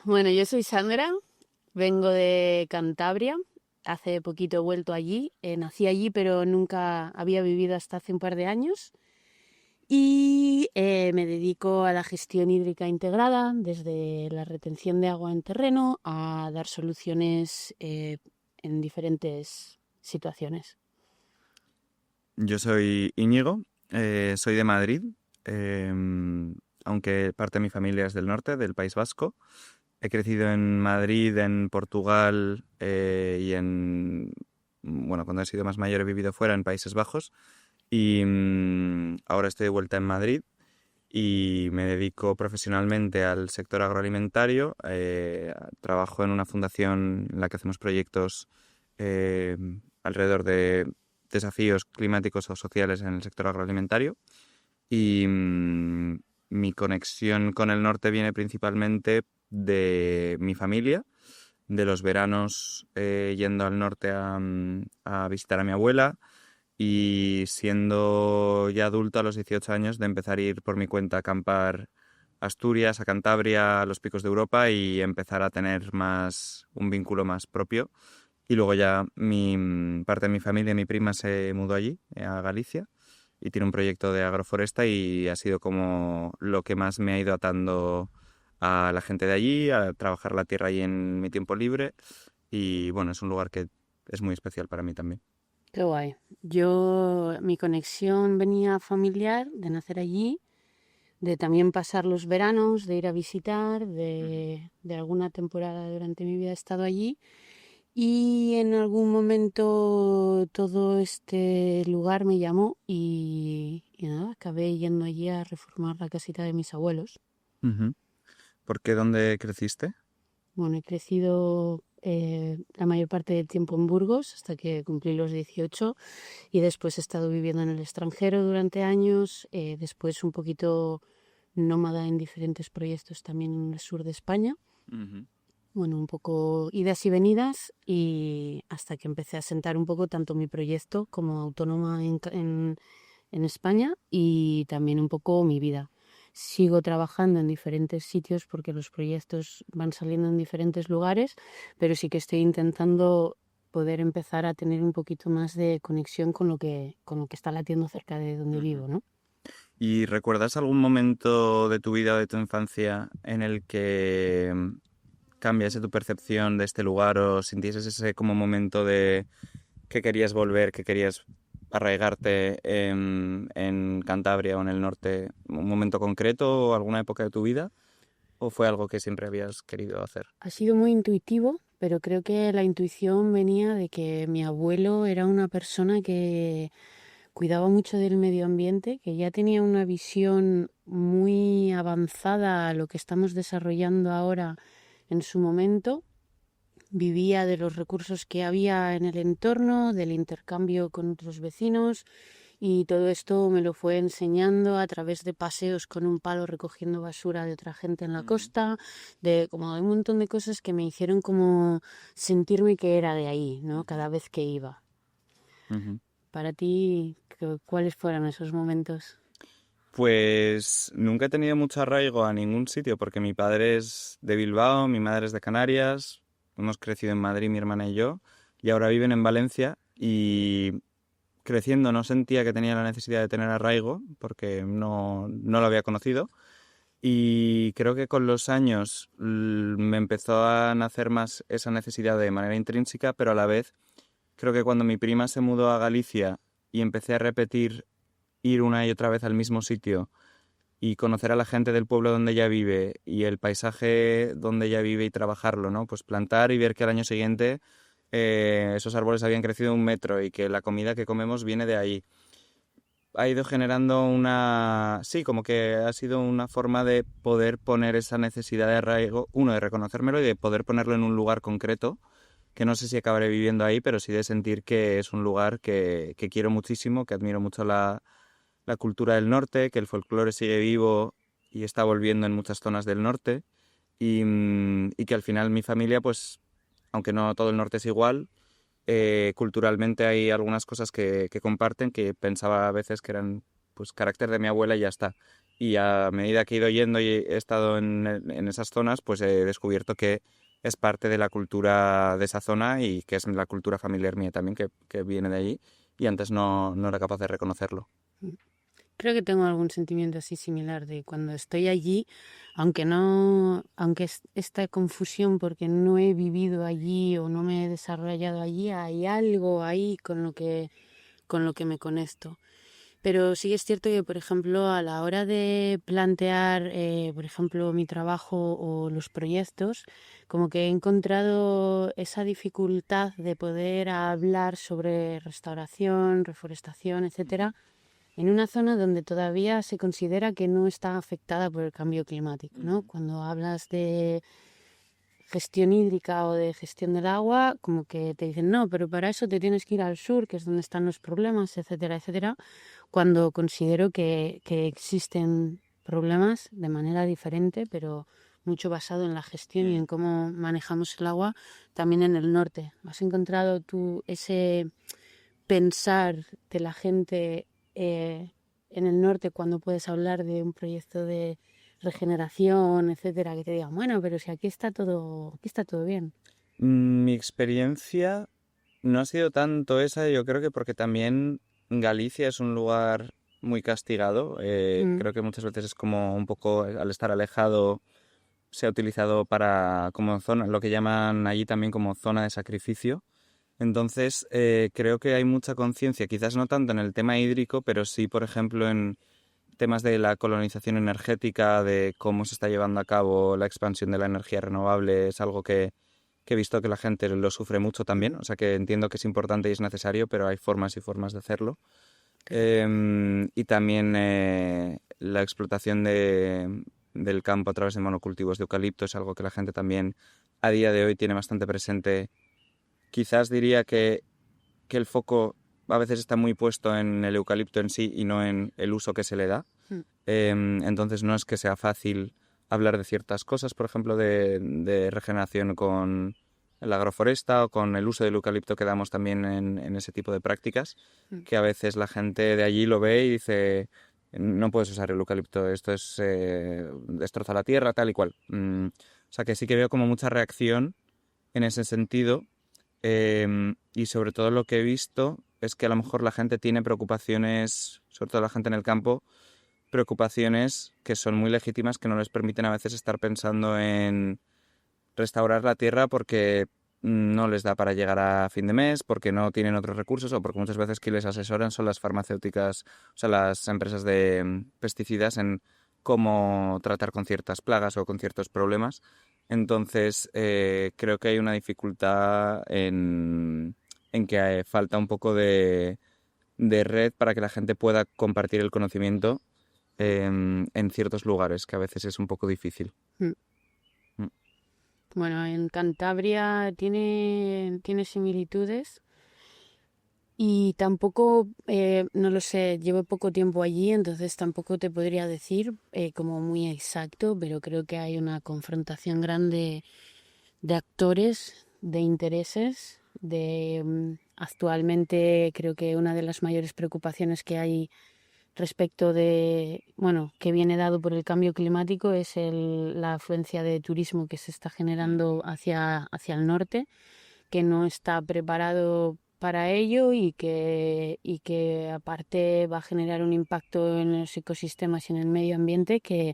Bueno, yo soy Sandra, vengo de Cantabria. Hace poquito he vuelto allí. Nací allí, pero nunca había vivido hasta hace un par de años. Y me dedico a la gestión hídrica integrada, desde la retención de agua en terreno a dar soluciones en diferentes situaciones. Yo soy Íñigo, soy de Madrid, eh, aunque parte de mi familia es del norte, del País Vasco. He crecido en Madrid, en Portugal bueno, cuando he sido más mayor he vivido fuera en Países Bajos y ahora estoy de vuelta en Madrid y me dedico profesionalmente al sector agroalimentario. Trabajo en una fundación en la que hacemos proyectos eh, alrededor de desafíos climáticos o sociales en el sector agroalimentario y mi conexión con el norte viene principalmente de mi familia, de los veranos yendo al norte a visitar a mi abuela y siendo ya adulto a los 18 años de empezar a ir por mi cuenta a acampar a Asturias, a Cantabria, a los picos de Europa y empezar a tener un vínculo más propio. Y luego ya parte de mi familia, mi prima se mudó allí, a Galicia, y tiene un proyecto de agroforesta y ha sido como lo que más me ha ido atando a la gente de allí, a trabajar la tierra allí en mi tiempo libre. Y bueno, es un lugar que es muy especial para mí también. Qué guay. Mi conexión venía familiar de nacer allí, de también pasar los veranos, de ir a visitar, de alguna temporada durante mi vida he estado allí. Y en algún momento todo este lugar me llamó y nada, acabé yendo allí a reformar la casita de mis abuelos. Ujú. ¿Por qué? ¿Dónde creciste? Bueno, he crecido la mayor parte del tiempo en Burgos hasta que cumplí los 18 y después he estado viviendo en el extranjero durante años, después un poquito nómada en diferentes proyectos también en el sur de España. Ujú. Bueno, un poco idas y venidas y hasta que empecé a sentar un poco tanto mi proyecto como autónoma en España y también un poco mi vida. Sigo trabajando en diferentes sitios porque los proyectos van saliendo en diferentes lugares, pero sí que estoy intentando poder empezar a tener un poquito más de conexión con lo que está latiendo cerca de donde Ujú. vivo, ¿no? ¿Y recuerdas algún momento de tu vida o de tu infancia en el que cambiase tu percepción de este lugar o sintieses ese como momento de que querías volver, que querías arraigarte en Cantabria o en el norte, un momento concreto o alguna época de tu vida? ¿O fue algo que siempre habías querido hacer? Ha sido muy intuitivo, pero creo que la intuición venía de que mi abuelo era una persona que cuidaba mucho del medio ambiente, que ya tenía una visión muy avanzada a lo que estamos desarrollando ahora en su momento. Vivía de los recursos que había en el entorno, del intercambio con otros vecinos y todo esto me lo fue enseñando a través de paseos con un palo recogiendo basura de otra gente en la Ujú. costa, de como de un montón de cosas que me hicieron como sentirme que era de ahí, ¿no? Ujú. Cada vez que iba. Ujú. Para ti, ¿cuáles fueron esos momentos? Pues nunca he tenido mucho arraigo a ningún sitio porque mi padre es de Bilbao, mi madre es de Canarias, hemos crecido en Madrid mi hermana y yo, y ahora viven en Valencia y creciendo no sentía que tenía la necesidad de tener arraigo porque no lo había conocido y creo que con los años me empezó a nacer más esa necesidad de manera intrínseca, pero a la vez creo que cuando mi prima se mudó a Galicia y empecé a repetir ir una y otra vez al mismo sitio y conocer a la gente del pueblo donde ella vive y el paisaje donde ella vive y trabajarlo, ¿no? Pues plantar y ver que al año siguiente esos árboles habían crecido 1 metro y que la comida que comemos viene de ahí. Ha ido generando sí, como que ha sido una forma de poder poner esa necesidad de arraigo, uno, de reconocérmelo y de poder ponerlo en un lugar concreto, que no sé si acabaré viviendo ahí, pero sí de sentir que es un lugar que quiero muchísimo, que admiro mucho la cultura del norte, que el folclore sigue vivo y está volviendo en muchas zonas del norte y que al final mi familia, pues, aunque no todo el norte es igual, culturalmente hay algunas cosas que comparten que pensaba a veces que eran pues carácter de mi abuela y ya está. Y a medida que he ido yendo y he estado en esas zonas, pues he descubierto que es parte de la cultura de esa zona y que es la cultura familiar mía también, que viene de allí, y antes no era capaz de reconocerlo. Creo que tengo algún sentimiento así similar de cuando estoy allí, aunque no, aunque esta confusión porque no he vivido allí o no me he desarrollado allí, hay algo ahí con lo que me conecto. Pero sí es cierto que, por ejemplo, a la hora de plantear, por ejemplo, mi trabajo o los proyectos, como que he encontrado esa dificultad de poder hablar sobre restauración, reforestación, etcétera, en una zona donde todavía se considera que no está afectada por el cambio climático, ¿no? Cuando hablas de gestión hídrica o de gestión del agua, como que te dicen, no, pero para eso te tienes que ir al sur, que es donde están los problemas, etcétera, etcétera, cuando considero que existen problemas de manera diferente, pero mucho basado en la gestión y en cómo manejamos el agua también en el norte. ¿Has encontrado tú ese pensar de la gente en el norte cuando puedes hablar de un proyecto de regeneración, etcétera, que te digan, bueno, pero si aquí está todo bien? Mi experiencia no ha sido tanto esa, yo creo que porque también Galicia es un lugar muy castigado. Mm, Creo que muchas veces es como un poco, al estar alejado, se ha utilizado para como zona, lo que llaman allí también como zona de sacrificio. Entonces, creo que hay mucha conciencia, quizás no tanto en el tema hídrico, pero sí, por ejemplo, en temas de la colonización energética, de cómo se está llevando a cabo la expansión de la energía renovable, es algo que he visto que la gente lo sufre mucho también. O sea, que entiendo que es importante y es necesario, pero hay formas y formas de hacerlo. claro. Y también la explotación del campo a través de monocultivos de eucalipto es algo que la gente también a día de hoy tiene bastante presente. Quizás diría que el foco a veces está muy puesto en el eucalipto en sí y no en el uso que se le da. Mm, Entonces no es que sea fácil hablar de ciertas cosas, por ejemplo, de regeneración con la agroforesta o con el uso del eucalipto que damos también en ese tipo de prácticas, mm, que a veces la gente de allí lo ve y dice, no puedes usar el eucalipto, esto es destroza la tierra, tal y cual. O sea que sí que veo como mucha reacción en ese sentido. Y sobre todo lo que he visto es que a lo mejor la gente tiene preocupaciones, sobre todo la gente en el campo, preocupaciones que son muy legítimas, que no les permiten a veces estar pensando en restaurar la tierra porque no les da para llegar a fin de mes, porque no tienen otros recursos o porque muchas veces quien les asesoran son las farmacéuticas, o sea, las empresas de pesticidas en cómo tratar con ciertas plagas o con ciertos problemas. Entonces, creo que hay una dificultad en que falta un poco de red para que la gente pueda compartir el conocimiento en ciertos lugares, que a veces es un poco difícil. mm. Mm. Bueno, en Cantabria tiene similitudes y tampoco, no lo sé, llevo poco tiempo allí, entonces tampoco te podría decir como muy exacto, pero creo que hay una confrontación grande de actores, de intereses, actualmente creo que una de las mayores preocupaciones que hay respecto de, bueno, que viene dado por el cambio climático es la afluencia de turismo que se está generando hacia el norte, que no está preparado para ello y que aparte va a generar un impacto en los ecosistemas y en el medio ambiente que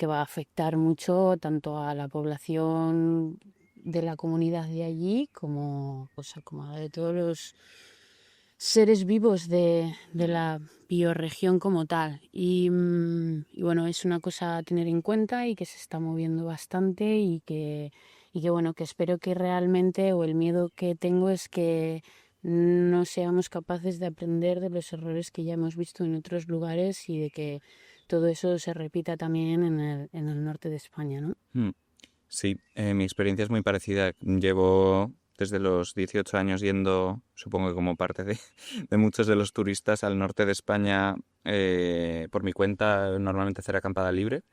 va a afectar mucho tanto a la población de la comunidad de allí como, o sea, como a la de todos los seres vivos de la bioregión como tal. Y bueno, es una cosa a tener en cuenta y que se está moviendo bastante y que bueno, que espero que realmente, o el miedo que tengo es que no seamos capaces de aprender de los errores que ya hemos visto en otros lugares y de que todo eso se repita también en el norte de España, ¿no? Mm. Sí, mi experiencia es muy parecida. Llevo desde los 18 años yendo, supongo que como parte de muchos de los turistas al norte de España por mi cuenta, normalmente hacer acampada libre.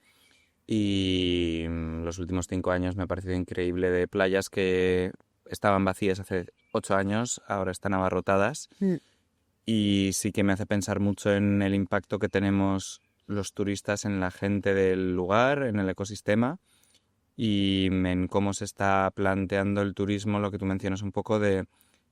Y los últimos 5 años me ha parecido increíble de playas que estaban vacías hace 8 años, ahora están abarrotadas. Mm, y sí que me hace pensar mucho en el impacto que tenemos los turistas en la gente del lugar, en el ecosistema y en cómo se está planteando el turismo, lo que tú mencionas un poco de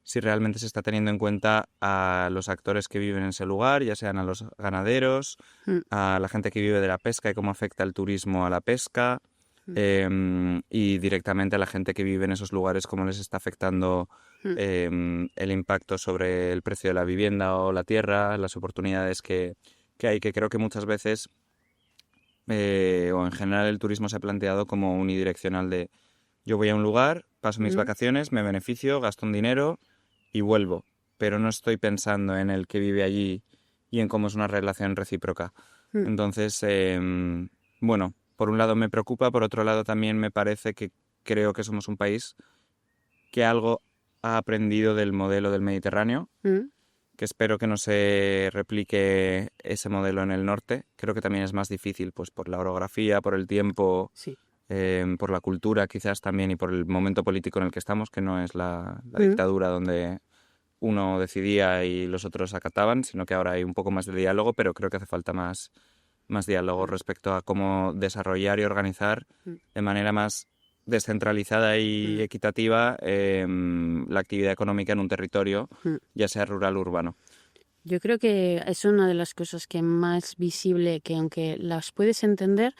si realmente se está teniendo en cuenta a los actores que viven en ese lugar, ya sean a los ganaderos, Mm, a la gente que vive de la pesca y cómo afecta el turismo a la pesca, mm, y directamente a la gente que vive en esos lugares, cómo les está afectando mm, el impacto sobre el precio de la vivienda o la tierra, las oportunidades que hay, que creo que muchas veces, o en general el turismo se ha planteado como unidireccional de yo voy a un lugar, paso mis mm, vacaciones, me beneficio, gasto un dinero y vuelvo, pero no estoy pensando en el que vive allí y en cómo es una relación recíproca. mm. Entonces, bueno, por un lado me preocupa, por otro lado también me parece que creo que somos un país que algo ha aprendido del modelo del Mediterráneo, Mm, que espero que no se replique ese modelo en el norte. Creo que también es más difícil, pues por la orografía, por el tiempo, sí. por la cultura quizás también y por el momento político en el que estamos, que no es la Mm, dictadura donde uno decidía y los otros acataban, sino que ahora hay un poco más de diálogo, pero creo que hace falta más diálogo mm, respecto a cómo desarrollar y organizar mm, de manera más descentralizada y mm, equitativa la actividad económica en un territorio, mm. ya sea rural o urbano. Yo creo que es una de las cosas que más visible, que aunque las puedes entender,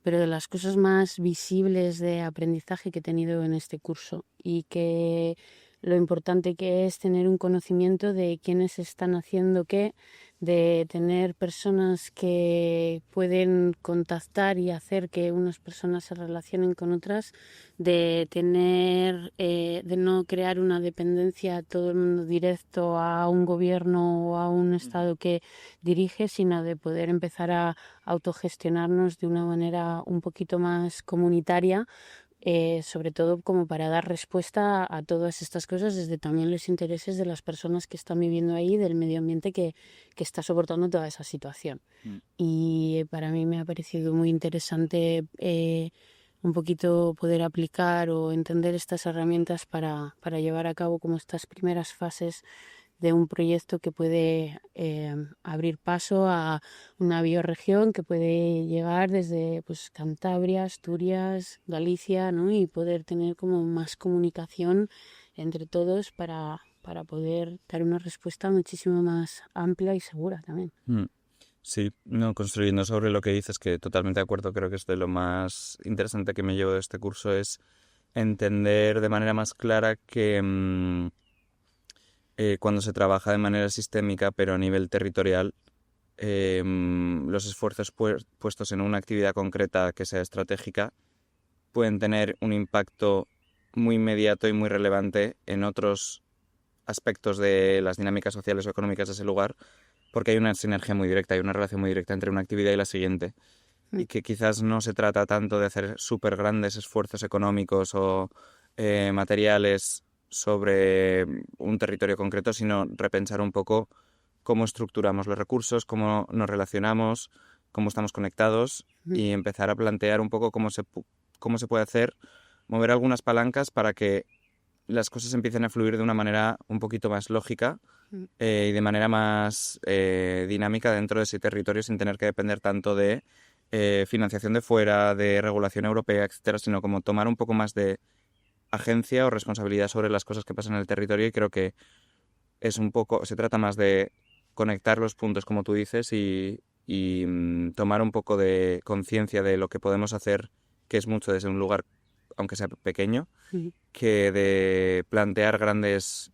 pero de las cosas más visibles de aprendizaje que he tenido en este curso y que lo importante que es tener un conocimiento de quiénes están haciendo qué, de tener personas que pueden contactar y hacer que unas personas se relacionen con otras, de tener, de no crear una dependencia todo el mundo directo a un gobierno o a un estado que dirige, sino de poder empezar a autogestionarnos de una manera un poquito más comunitaria, sobre todo como para dar respuesta a todas estas cosas desde también los intereses de las personas que están viviendo ahí, del medio ambiente que está soportando toda esa situación. Mm. Y para mí me ha parecido muy interesante un poquito poder aplicar o entender estas herramientas para llevar a cabo como estas primeras fases de un proyecto que puede abrir paso a una bioregión que puede llegar desde pues Cantabria, Asturias, Galicia, ¿no? Y poder tener como más comunicación entre todos para poder dar una respuesta muchísimo más amplia y segura también. Mm. Sí, no, construyendo sobre lo que dices, que totalmente de acuerdo, creo que es de lo más interesante que me llevo de este curso, es entender de manera más clara que cuando se trabaja de manera sistémica, pero a nivel territorial, los esfuerzos puestos en una actividad concreta que sea estratégica pueden tener un impacto muy inmediato y muy relevante en otros aspectos de las dinámicas sociales o económicas de ese lugar, porque hay una sinergia muy directa, hay una relación muy directa entre una actividad y la siguiente. Mm, Y que quizás no se trata tanto de hacer súper grandes esfuerzos económicos o materiales sobre un territorio concreto, sino repensar un poco cómo estructuramos los recursos, cómo nos relacionamos, cómo estamos conectados mm, y empezar a plantear un poco cómo se puede hacer, mover algunas palancas para que las cosas empiecen a fluir de una manera un poquito más lógica mm, y de manera más dinámica dentro de ese territorio sin tener que depender tanto de financiación de fuera, de regulación europea, etcétera, sino como tomar un poco más de agencia o responsabilidad sobre las cosas que pasan en el territorio y creo que es un poco, se trata más de conectar los puntos como tú dices y tomar un poco de conciencia de lo que podemos hacer, que es mucho desde un lugar, aunque sea pequeño, mm. que de plantear grandes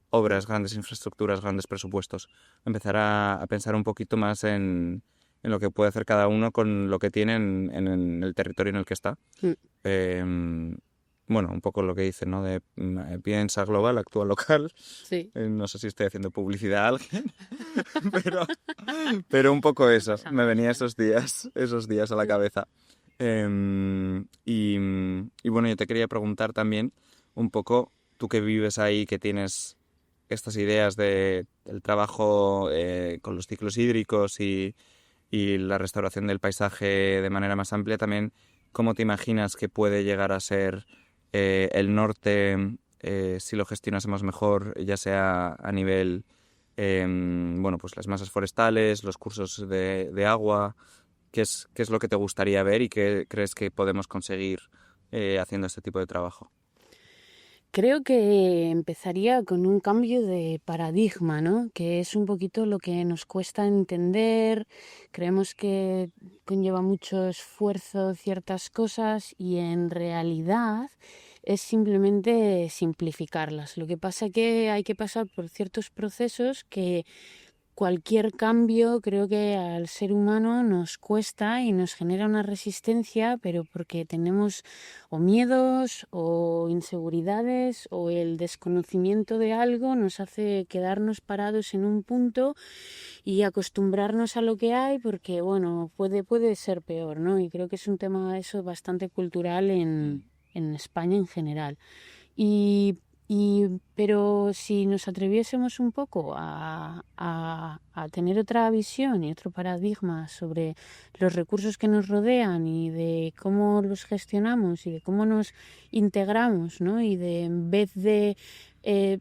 obras, grandes infraestructuras, grandes presupuestos. Empezar a pensar un poquito más en lo que puede hacer cada uno con lo que tiene en el territorio en el que está. Mm. Eh, bueno, un poco lo que dice, ¿no? De piensa global, actúa local. Sí, No sé si estoy haciendo publicidad a alguien, pero, pero un poco no eso. pasa Me nada, venía está esos días a la bien. cabeza. Y bueno, yo te quería preguntar también un poco, tú que vives ahí, que tienes estas ideas del trabajo con los ciclos hídricos y la restauración del paisaje de manera más amplia, también, ¿cómo te imaginas que puede llegar a ser el norte si lo gestionásemos mejor, ya sea a nivel bueno, pues las masas forestales, los cursos de agua. ¿Qué es lo que te gustaría ver y qué crees que podemos conseguir haciendo este tipo de trabajo? Creo que empezaría con un cambio de paradigma, ¿no? Que es un poquito lo que nos cuesta entender. Creemos que conlleva mucho esfuerzo ciertas cosas y en realidad es simplemente simplificarlas. Lo que pasa que hay que pasar por ciertos procesos que cualquier cambio creo que al ser humano nos cuesta y nos genera una resistencia, pero porque tenemos o miedos o inseguridades o el desconocimiento de algo nos hace quedarnos parados en un punto y acostumbrarnos a lo que hay porque, bueno, puede ser peor, ¿no? Y creo que es un tema eso bastante cultural en España en general. Y, pero si nos atreviésemos un poco a tener otra visión y otro paradigma sobre los recursos que nos rodean y de cómo los gestionamos y de cómo nos integramos, ¿no? Y de en vez de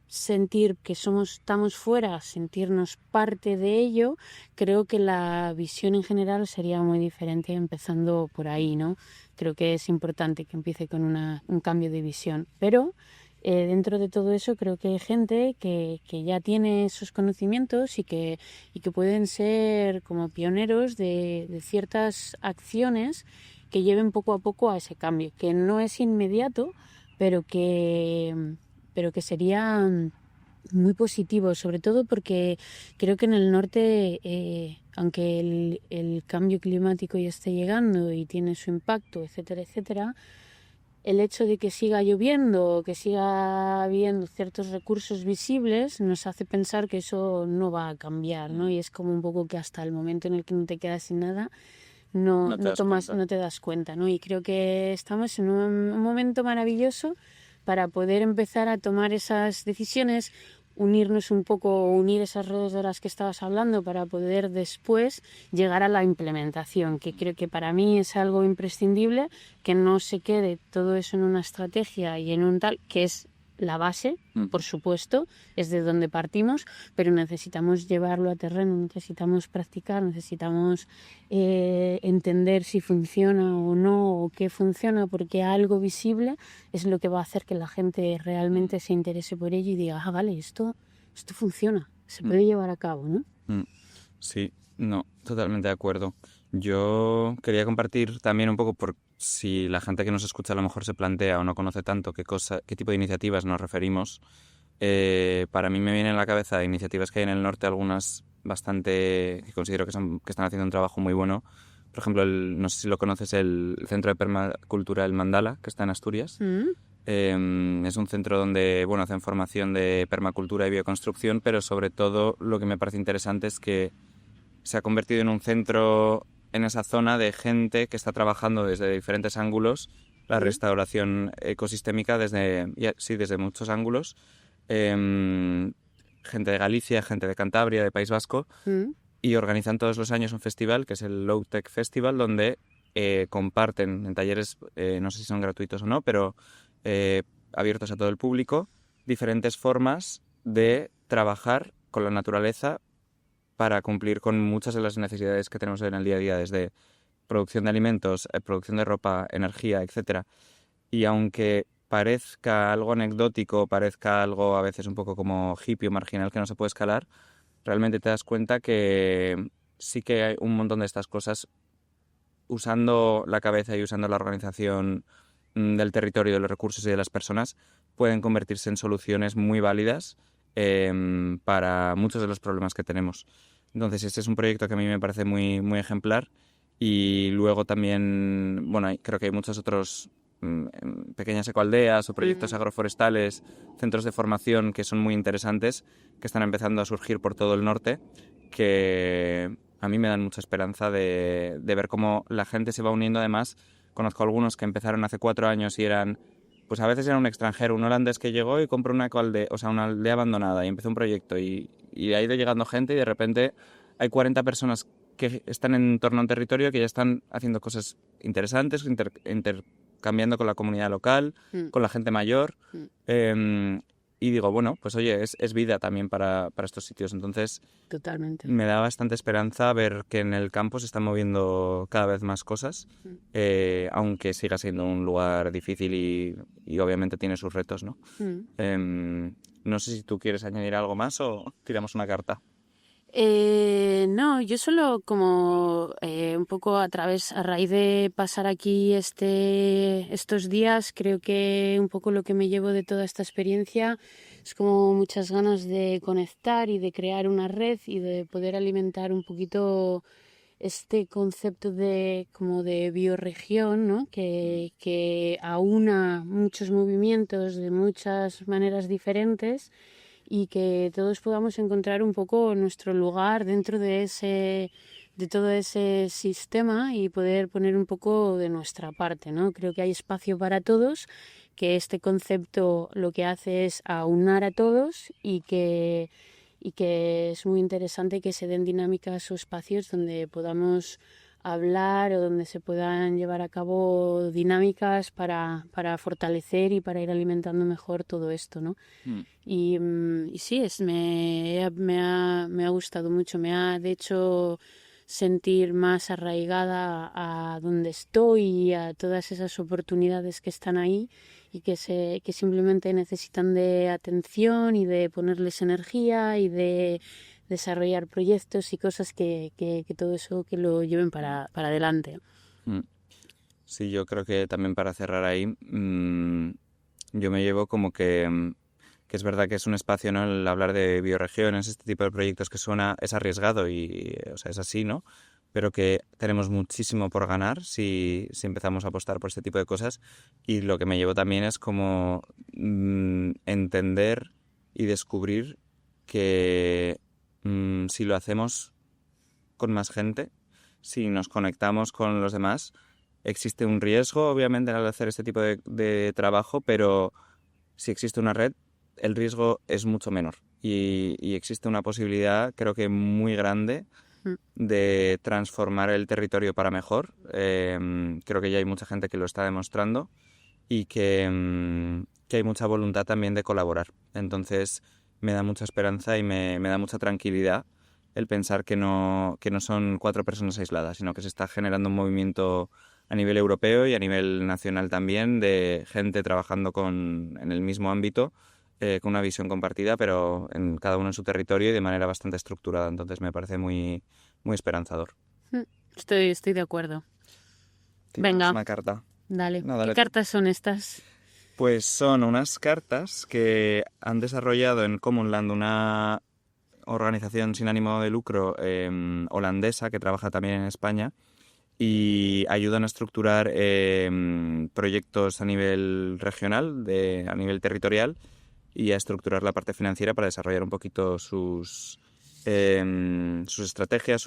sentir que estamos fuera, sentirnos parte de ello, creo que la visión en general sería muy diferente empezando por ahí, ¿no? Creo que es importante que empiece con un cambio de visión, pero dentro de todo eso creo que hay gente que ya tiene esos conocimientos y que pueden ser como pioneros de ciertas acciones que lleven poco a poco a ese cambio, que no es inmediato, pero que sería muy positivo, sobre todo porque creo que en el norte, aunque el cambio climático ya esté llegando y tiene su impacto, etcétera, etcétera, el hecho de que siga lloviendo o que siga habiendo ciertos recursos visibles nos hace pensar que eso no va a cambiar, ¿no? Y es como un poco que hasta el momento en el que no te quedas sin nada, No te das cuenta. no te das cuenta, ¿no? Y creo que estamos en un momento maravilloso para poder empezar a tomar esas decisiones, unirnos un poco, unir esas redes de las que estabas hablando para poder después llegar a la implementación, que creo que para mí es algo imprescindible, que no se quede todo eso en una estrategia y en un tal, que es la base, por supuesto, es de donde partimos, pero necesitamos llevarlo a terreno, necesitamos practicar, necesitamos entender si funciona o no, o qué funciona, porque algo visible es lo que va a hacer que la gente realmente se interese por ello y diga, ah, vale, esto funciona, se puede llevar a cabo, ¿no? Sí, no, totalmente de acuerdo. Yo quería compartir también un poco por si la gente que nos escucha a lo mejor se plantea o no conoce tanto qué tipo de iniciativas nos referimos. Para mí me vienen a la cabeza iniciativas que hay en el norte, algunas bastante que considero que están haciendo un trabajo muy bueno. Por ejemplo, no sé si lo conoces, el Centro de Permacultura El Mandala, que está en Asturias. Es un centro donde, bueno, hacen formación de permacultura y bioconstrucción, pero sobre todo lo que me parece interesante es que se ha convertido en un centro en esa zona de gente que está trabajando desde diferentes ángulos la restauración ecosistémica desde muchos ángulos. Gente de Galicia, gente de Cantabria, de País Vasco, y organizan todos los años un festival que es el Low Tech Festival, donde comparten en talleres, no sé si son gratuitos o no, pero abiertos a todo el público, diferentes formas de trabajar con la naturaleza para cumplir con muchas de las necesidades que tenemos en el día a día, desde producción de alimentos, producción de ropa, energía, etcétera. Y aunque parezca algo anecdótico, parezca algo a veces un poco como hippie o marginal que no se puede escalar, realmente te das cuenta que sí que hay un montón de estas cosas usando la cabeza y usando la organización del territorio, de los recursos y de las personas, pueden convertirse en soluciones muy válidas para muchos de los problemas que tenemos. Entonces, este es un proyecto que a mí me parece muy, muy ejemplar y luego también, bueno, creo que hay muchos otros pequeñas ecoaldeas o proyectos agroforestales, centros de formación que son muy interesantes, que están empezando a surgir por todo el norte, que a mí me dan mucha esperanza de ver cómo la gente se va uniendo. Además, conozco algunos que empezaron hace 4 años y pues a veces era un extranjero, un holandés que llegó y compró una ecoaldea, o sea, una aldea abandonada y empezó un proyecto y ha ido llegando gente y de repente hay 40 personas que están en torno a un territorio que ya están haciendo cosas interesantes, intercambiando con la comunidad local, con la gente mayor. y digo, bueno, pues oye, es vida también para estos sitios. Entonces Totalmente. me da bastante esperanza ver que en el campo se están moviendo cada vez más cosas, aunque siga siendo un lugar difícil y obviamente tiene sus retos, ¿no? No sé si tú quieres añadir algo más o tiramos una carta. No, yo solo como un poco a raíz de pasar aquí estos días, creo que un poco lo que me llevo de toda esta experiencia es como muchas ganas de conectar y de crear una red y de poder alimentar un poquito este concepto de como de bioregión, ¿no? Que aúna muchos movimientos de muchas maneras diferentes y que todos podamos encontrar un poco nuestro lugar dentro de todo ese sistema y poder poner un poco de nuestra parte, ¿no? Creo que hay espacio para todos, que este concepto lo que hace es aunar a todos y que es muy interesante que se den dinámicas o espacios donde podamos hablar o donde se puedan llevar a cabo dinámicas para fortalecer y para ir alimentando mejor todo esto, ¿no? Y sí, me ha gustado mucho, me ha de hecho sentir más arraigada a donde estoy y a todas esas oportunidades que están ahí y que simplemente necesitan de atención y de ponerles energía y de desarrollar proyectos y cosas que todo eso que lo lleven para adelante. Sí, yo creo que también para cerrar ahí, yo me llevo como que es verdad que es un espacio, ¿no? El hablar de bioregiones, este tipo de proyectos que suena, es arriesgado y, o sea, es así, ¿no? Pero que tenemos muchísimo por ganar si empezamos a apostar por este tipo de cosas. Y lo que me llevo también es como entender y descubrir que si lo hacemos con más gente, si nos conectamos con los demás, existe un riesgo, obviamente, al hacer este tipo de trabajo, pero si existe una red, el riesgo es mucho menor y existe una posibilidad, creo que muy grande, de transformar el territorio para mejor. Creo que ya hay mucha gente que lo está demostrando y que hay mucha voluntad también de colaborar. Entonces me da mucha esperanza y me da mucha tranquilidad el pensar que no son 4 personas aisladas, sino que se está generando un movimiento a nivel europeo y a nivel nacional también de gente trabajando en el mismo ámbito, con una visión compartida, pero en cada uno en su territorio y de manera bastante estructurada. Entonces me parece muy, muy esperanzador. Estoy de acuerdo. Tiramos Venga, una carta. dale. No, ¿Qué dale tú. cartas son estas? Pues son unas cartas que han desarrollado en Common Land, una organización sin ánimo de lucro holandesa que trabaja también en España y ayudan a estructurar proyectos a nivel regional, a nivel territorial y a estructurar la parte financiera para desarrollar un poquito sus estrategias,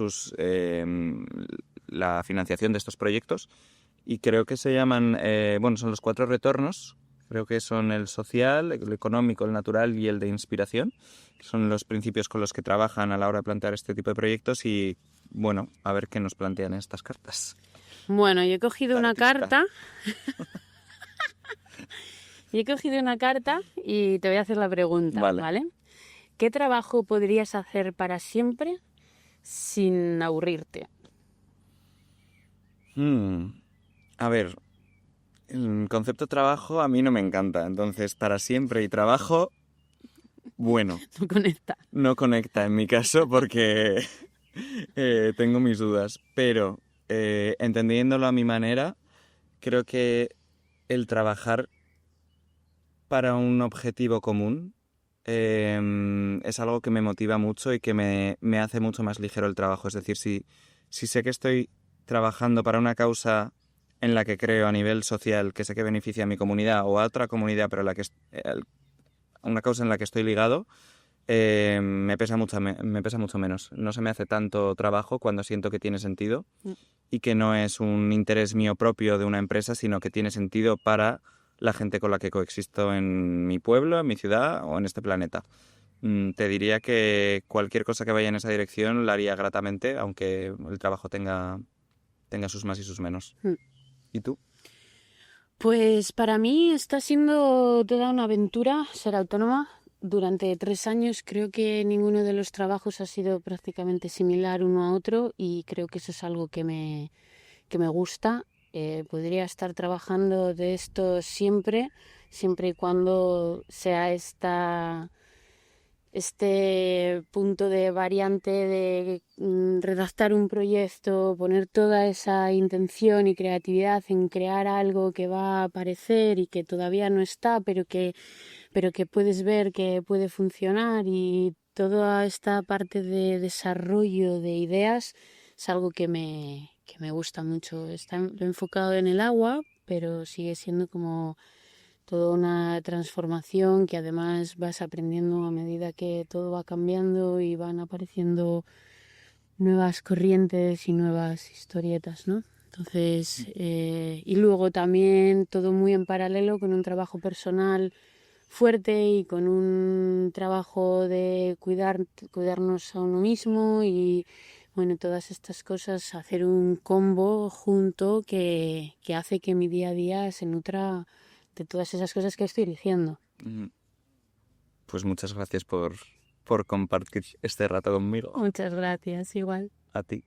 la financiación de estos proyectos. Y creo que se llaman, son los 4 retornos. Creo que son el social, el económico, el natural y el de inspiración. Son los principios con los que trabajan a la hora de plantear este tipo de proyectos y, bueno, a ver qué nos plantean estas cartas. Bueno, yo he cogido Dale, una pista. carta. Yo he cogido una carta y te voy a hacer la pregunta, Vale. ¿vale? ¿Qué trabajo podrías hacer para siempre sin aburrirte? A ver, el concepto trabajo a mí no me encanta. Entonces, para siempre y trabajo, bueno, No conecta. no conecta en mi caso porque tengo mis dudas. Pero, entendiéndolo a mi manera, creo que el trabajar para un objetivo común es algo que me motiva mucho y que me hace mucho más ligero el trabajo. Es decir, si sé que estoy trabajando para una causa en la que creo a nivel social, que sé que beneficia a mi comunidad o a otra comunidad, pero una causa en la que estoy ligado, me pesa mucho menos. No se me hace tanto trabajo cuando siento que tiene sentido y que no es un interés mío propio de una empresa, sino que tiene sentido para la gente con la que coexisto en mi pueblo, en mi ciudad o en este planeta. Te diría que cualquier cosa que vaya en esa dirección la haría gratamente, aunque el trabajo tenga sus más y sus menos. ¿Y tú? Pues para mí está siendo toda una aventura ser autónoma. durante 3 años creo que ninguno de los trabajos ha sido prácticamente similar uno a otro y creo que eso es algo que me gusta. Podría estar trabajando de esto siempre, siempre y cuando sea este punto de variante de redactar un proyecto, poner toda esa intención y creatividad en crear algo que va a aparecer y que todavía no está, pero que puedes ver que puede funcionar, y toda esta parte de desarrollo de ideas es algo que me gusta mucho. Está enfocado en el agua, pero sigue siendo como toda una transformación que además vas aprendiendo a medida que todo va cambiando y van apareciendo nuevas corrientes y nuevas historietas, ¿no? Entonces, y luego también todo muy en paralelo con un trabajo personal fuerte y con un trabajo de cuidarnos a uno mismo y bueno, todas estas cosas, hacer un combo junto que hace que mi día a día se nutra de todas esas cosas que estoy diciendo. Pues muchas gracias por compartir este rato conmigo. Muchas gracias, igual. A ti.